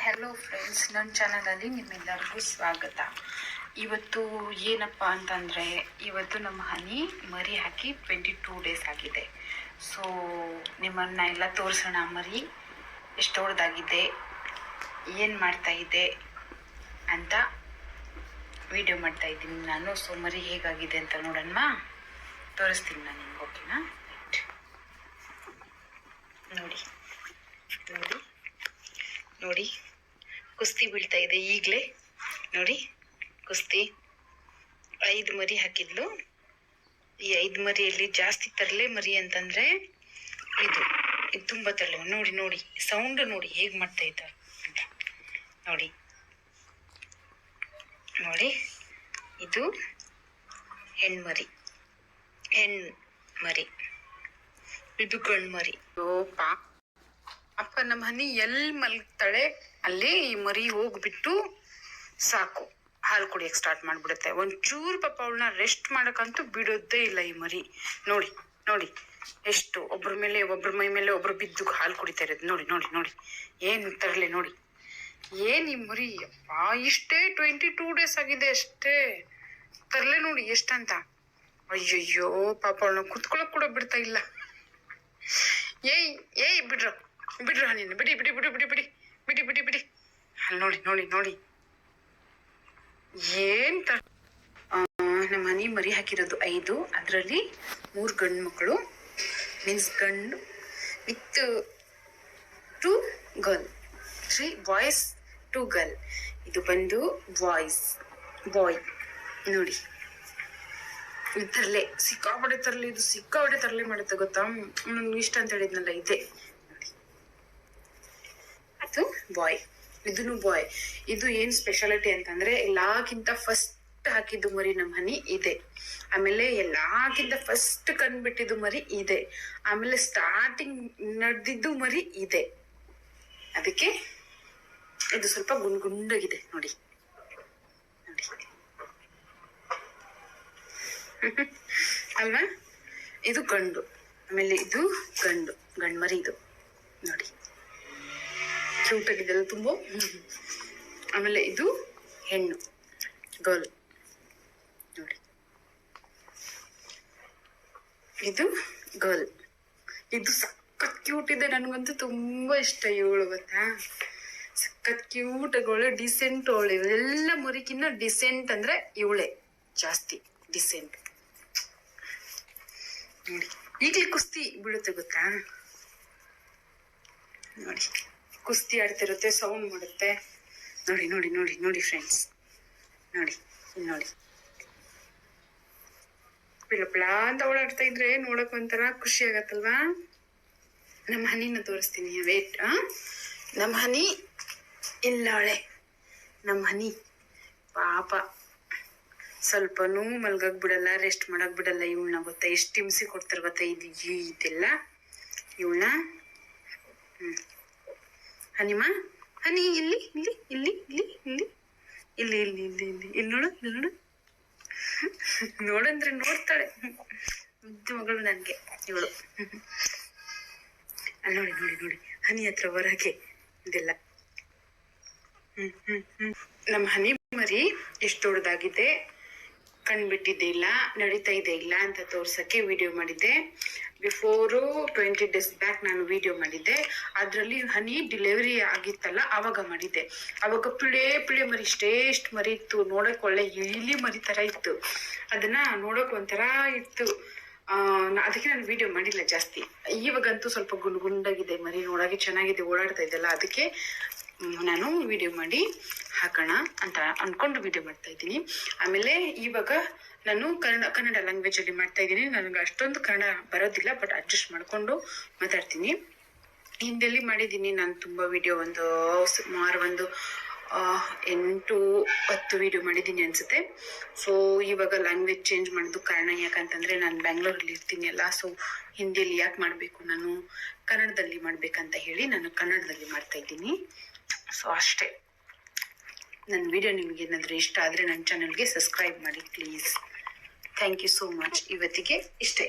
Hello friends, ನನ್ನ ಚಾನಲಲ್ಲಿ ನಿಮ್ಮೆಲ್ಲರಿಗೂ ಸ್ವಾಗತ. ಇವತ್ತು ಏನಪ್ಪ ಅಂತಂದರೆ, ಇವತ್ತು ನಮ್ಮ ಹನಿ ಮರಿ ಹಾಕಿ 22 ಡೇಸ್ ಆಗಿದೆ. ಸೊ ನಿಮ್ಮನ್ನು ಎಲ್ಲ ತೋರಿಸೋಣ. ಮರಿ ಎಷ್ಟು ದೊಡ್ಡದಾಗಿದೆ, ಏನು ಮಾಡ್ತಾಯಿದೆ ಅಂತ ವಿಡಿಯೋ ಮಾಡ್ತಾಯಿದ್ದೀನಿ ನಾನು. ಸೊ ಮರಿ ಹೇಗಾಗಿದೆ ಅಂತ ನೋಡೋಣ, ತೋರಿಸ್ತೀನಿ ನಾನು ನಿಮ್ಗೆ. ಓಕೆನಾ? ನೋಡಿ ನೋಡಿ ನೋಡಿ, ಕುಸ್ತಿ ಬೀಳ್ತಾ ಇದೆ ಈಗಲೇ. ನೋಡಿ ಕುಸ್ತಿ. 5 ಮರಿ ಹಾಕಿದ್ಲು. ಈ 5 ಮರಿಯಲ್ಲಿ ಜಾಸ್ತಿ ತರಲೆ ಮರಿ ಅಂತಂದರೆ ಇದು ತುಂಬ ತರಲೆ. ನೋಡಿ ನೋಡಿ ಸೌಂಡ್ ನೋಡಿ ಹೇಗೆ ಮಾಡ್ತಾ ಇದ್ದಾರೆ ಅಂತ. ನೋಡಿ ನೋಡಿ, ಇದು ಹೆಣ್ಮರಿ, ಇದು ಗಂಡು ಮರಿ. ಅಪ್ಪ ನಮ್ಮ ಹನಿ ಎಲ್ಲಿ ಮಲಗ್ತಾಳೆ ಅಲ್ಲಿ ಈ ಮರಿ ಹೋಗ್ಬಿಟ್ಟು ಸಾಕು, ಹಾಲು ಕುಡಿಯಕ್ಕೆ ಸ್ಟಾರ್ಟ್ ಮಾಡಿಬಿಡುತ್ತೆ. ಒಂಚೂರು ಪಾಪ ಅವಳನ್ನ ರೆಸ್ಟ್ ಮಾಡೋಕ್ಕಂತೂ ಬಿಡೋದೇ ಇಲ್ಲ ಈ ಮರಿ. ನೋಡಿ ನೋಡಿ ಎಷ್ಟು ಒಬ್ಬರ ಮೈ ಮೇಲೆ ಒಬ್ರು ಬಿದ್ದು ಹಾಲು ಕುಡಿತಾ ಇರೋದು. ನೋಡಿ ನೋಡಿ ನೋಡಿ ಏನು ತರಲೆ. ನೋಡಿ ಏನು ಈ ಮರಿ, ಅಪ್ಪ ಇಷ್ಟೇ 22 ಡೇಸ್ ಆಗಿದೆ ಅಷ್ಟೇ. ತರಲೆ ನೋಡಿ ಎಷ್ಟಂತ. ಅಯ್ಯಯ್ಯೋ ಪಾಪ ಅವಳನ್ನ ಕುತ್ಕೊಳ್ಳೋಕೆ ಕೂಡ ಬಿಡ್ತಾ ಇಲ್ಲ. ಏಯ್ ಬಿಡ್ರು ನೀನು, ಬಿಡಿ ಬಿಡಿ ಬಿಡಿ ಬಿಡಿ ಬಿಡಿ ಬಿಡಿ ಬಿಡಿ ಬಿಡಿ. ಅಲ್ಲಿ ನೋಡಿ ನೋಡಿ ನೋಡಿ ಏನ್ ತರ. ನಮ್ಮ ಮನೆ ಮರಿ ಹಾಕಿರೋದು 5, ಅದರಲ್ಲಿ 3 ಗಂಡು ಮಕ್ಕಳು, ಮೀನ್ಸ್ ಗಂಡು ವಿತ್ 2 ಗರ್ಲ್, 3 ಬಾಯ್ಸ್ 2 ಗರ್ಲ್. ಇದು ಬಂದು ಬಾಯ್. ನೋಡಿ ತರಲೆ, ಸಿಕ್ಕಾಪಡೆ ತರಲೆ. ಇದು ಸಿಕ್ಕಾಪಡೆ ತರಲೆ ಮಾಡುತ್ತೆ ಗೊತ್ತಾ. ನನ್ಗೆ ಇಷ್ಟ ಅಂತ ಹೇಳಿದ್ನಲ್ಲ, ಇದೆ ನೋಡಿ. ಅದು ಬಾಯ್, ಇದನ್ನು ಬಾಯ್. ಇದು ಏನ್ ಸ್ಪೆಷಾಲಿಟಿ ಅಂತಂದ್ರೆ, ಎಲ್ಲಾಕ್ಕಿಂತ ಫಸ್ಟ್ ಹಾಕಿದ್ದು ಮರಿ ನಮ್ಮ ಹನಿ ಇದೆ. ಆಮೇಲೆ ಎಲ್ಲಾಕ್ಕಿಂತ ಫಸ್ಟ್ ಕಂಡ್ಬಿಟ್ಟಿದ್ದು ಮರಿ ಇದೆ. ಆಮೇಲೆ ಸ್ಟಾರ್ಟಿಂಗ್ ನಡೆದಿದ್ದು ಮರಿ ಇದೆ. ಅದಕ್ಕೆ ಇದು ಸ್ವಲ್ಪ ಗುಂಡಾಗಿದೆ ನೋಡಿ ನೋಡಿ ಅಲ್ವಾ. ಇದು ಗಂಡು, ಆಮೇಲೆ ಇದು ಗಂಡು ಮರಿ. ಇದು ನೋಡಿ ಕ್ಯೂಟ್ ಆಗಿದೆಲ್ಲ ತುಂಬ. ಆಮೇಲೆ ಇದು ಹೆಣ್ಣು ಗರ್ಲ್ ನೋಡಿ. ಇದು ಗರ್ಲ್. ಇದು ಸಖತ್ ಕ್ಯೂಟ್ ಇದೆ. ನನಗಂತೂ ತುಂಬಾ ಇಷ್ಟ ಇವಳು ಗೊತ್ತಾ. ಸಖತ್ ಕ್ಯೂಟ್ ಅವಳು, ಡಿಸೆಂಟ್ ಅವಳು. ಇವೆಲ್ಲ ಮರಿಕಿನ್ನ ಡಿಸೆಂಟ್ ಅಂದ್ರೆ ಇವಳೆ ಜಾಸ್ತಿ ಡಿಸೆಂಟ್. ನೋಡಿ ಈಗಲೇ ಕುಸ್ತಿ ಬೀಳುತ್ತೆ ಗೊತ್ತಾ. ನೋಡಿ ಕುಸ್ತಿ ಆಡ್ತಿರುತ್ತೆ, ಸೌಂಡ್ ಮಾಡುತ್ತೆ. ನೋಡಿ ನೋಡಿ ನೋಡಿ ನೋಡಿ ಫ್ರೆಂಡ್ಸ್, ನೋಡಿ ನೋಡಿ ಪಿಳಪಿಳ ಅಂತ ಓಡಾಡ್ತಾ ಇದ್ರೆ ನೋಡಕ್ ಒಂಥರ ಖುಷಿ ಆಗತ್ತಲ್ವಾ. ನಮ್ಮ ಹನಿನ ತೋರಿಸ್ತೀನಿ, ವೇಟ್. ನಮ್ಮ ಹನಿ ಇಲ್ಲಾಳೆ. ನಮ್ಮ ಹನಿ ಪಾಪ ಸ್ವಲ್ಪನೂ ಮಲ್ಗಕ್ ಬಿಡಲ್ಲ, ರೆಸ್ಟ್ ಮಾಡಕ್ ಬಿಡಲ್ಲ ಇವಳನ್ನ ಗೊತ್ತಾ. ಎಷ್ಟು ಹಿಂಸೆ ಕೊಡ್ತಾರೆ ಗೊತ್ತಾ ಇದೆಲ್ಲ ಇವಳನ್ನ. ಹನಿಮಾ, ಹನಿ ಇಲ್ಲಿ ಇಲ್ಲಿ ಇಲ್ಲಿ ಇಲ್ಲಿ ಇಲ್ಲಿ ಇಲ್ಲಿ ಇಲ್ಲಿ ಇಲ್ಲಿ ಇಲ್ಲಿ ಇಲ್ಲಿ ನೋಡು, ಇಲ್ಲಿ ನೋಡು. ನೋಡಂದ್ರೆ ನೋಡ್ತಾಳೆ, ಮುದ್ದು ಮಗಳು ನನ್ಗೆ ಇವಳು. ಅಲ್ಲಿ ನೋಡಿ ನೋಡಿ ನೋಡಿ ಹನಿ ಹತ್ರ ಹೊರಗೆ ಇದೆಲ್ಲ. ನಮ್ಮ ಹನಿ ಮರಿ ಎಷ್ಟು ದೊಡ್ಡದಾಗಿದೆ, ಕಂಡ್ಬಿಟ್ಟಿದ್ದೆ ಇಲ್ಲ, ನಡೀತಾ ಇದೆ ಇಲ್ಲ ಅಂತ ತೋರ್ಸಕ್ಕೆ ವಿಡಿಯೋ ಮಾಡಿದ್ದೆ. ಬಿಫೋರು 20 ಡೇಸ್ ಬ್ಯಾಕ್ ನಾನು ವಿಡಿಯೋ ಮಾಡಿದ್ದೆ. ಅದ್ರಲ್ಲಿ ಹನಿ ಡೆಲಿವರಿ ಆಗಿತ್ತಲ್ಲ ಅವಾಗ ಮಾಡಿದ್ದೆ. ಅವಾಗ ಪಿಳೆ ಮರಿ ಇಷ್ಟು ಮರಿ ಇತ್ತು. ನೋಡಕ್ ಒಳ್ಳೆ ಇಲಿ ಮರಿ ತರ ಇತ್ತು. ಅದನ್ನ ನೋಡಕ್ ಒಂಥರ ಇತ್ತು. ಅದಕ್ಕೆ ನಾನು ವಿಡಿಯೋ ಮಾಡಿಲ್ಲ ಜಾಸ್ತಿ. ಇವಾಗಂತೂ ಸ್ವಲ್ಪ ಗುಂಡಾಗಿದೆ ಮರಿ, ನೋಡಕ್ಕೆ ಚೆನ್ನಾಗಿದೆ, ಓಡಾಡ್ತಾ ಇದೆಲ್ಲ. ಅದಕ್ಕೆ ನಾನು ವಿಡಿಯೋ ಮಾಡಿ ಹಾಕೋಣ ಅಂತ ಅನ್ಕೊಂಡು ವಿಡಿಯೋ ಮಾಡ್ತಾ ಇದ್ದೀನಿ. ಆಮೇಲೆ ಇವಾಗ ನಾನು ಕನ್ನಡ ಲ್ಯಾಂಗ್ವೇಜ್ ಅಲ್ಲಿ ಮಾಡ್ತಾ ಇದ್ದೀನಿ. ನನಗೆ ಅಷ್ಟೊಂದು ಕನ್ನಡ ಬರೋದಿಲ್ಲ, ಬಟ್ ಅಡ್ಜಸ್ಟ್ ಮಾಡ್ಕೊಂಡು ಮಾತಾಡ್ತೀನಿ. ಹಿಂದಿಯಲ್ಲಿ ಮಾಡಿದ್ದೀನಿ ನಾನು ತುಂಬಾ ವಿಡಿಯೋ, ಸುಮಾರು 8-10 ವಿಡಿಯೋ ಮಾಡಿದ್ದೀನಿ ಅನ್ಸುತ್ತೆ. ಸೊ ಇವಾಗ ಲ್ಯಾಂಗ್ವೇಜ್ ಚೇಂಜ್ ಮಾಡೋದು ಕಾರಣ ಯಾಕಂತಂದ್ರೆ, ನಾನು ಬ್ಯಾಂಗ್ಳೂರಲ್ಲಿ ಇರ್ತೀನಿ ಅಲ್ಲ. ಸೊ ಹಿಂದಿಯಲ್ಲಿ ಯಾಕೆ ಮಾಡಬೇಕು, ನಾನು ಕನ್ನಡದಲ್ಲಿ ಮಾಡ್ಬೇಕಂತ ಹೇಳಿ ನಾನು ಕನ್ನಡದಲ್ಲಿ ಮಾಡ್ತಾ ಇದ್ದೀನಿ. ಸೊ ಅಷ್ಟೇ. ನನ್ನ ವಿಡಿಯೋ ನಿಮ್ಗೆ ಏನಾದರೂ ಇಷ್ಟ ಆದರೆ ನನ್ನ ಚಾನಲ್ಗೆ ಸಬ್ಸ್ಕ್ರೈಬ್ ಮಾಡಿ please. Thank you so much. ಇವತ್ತಿಗೆ ಇಷ್ಟೇ.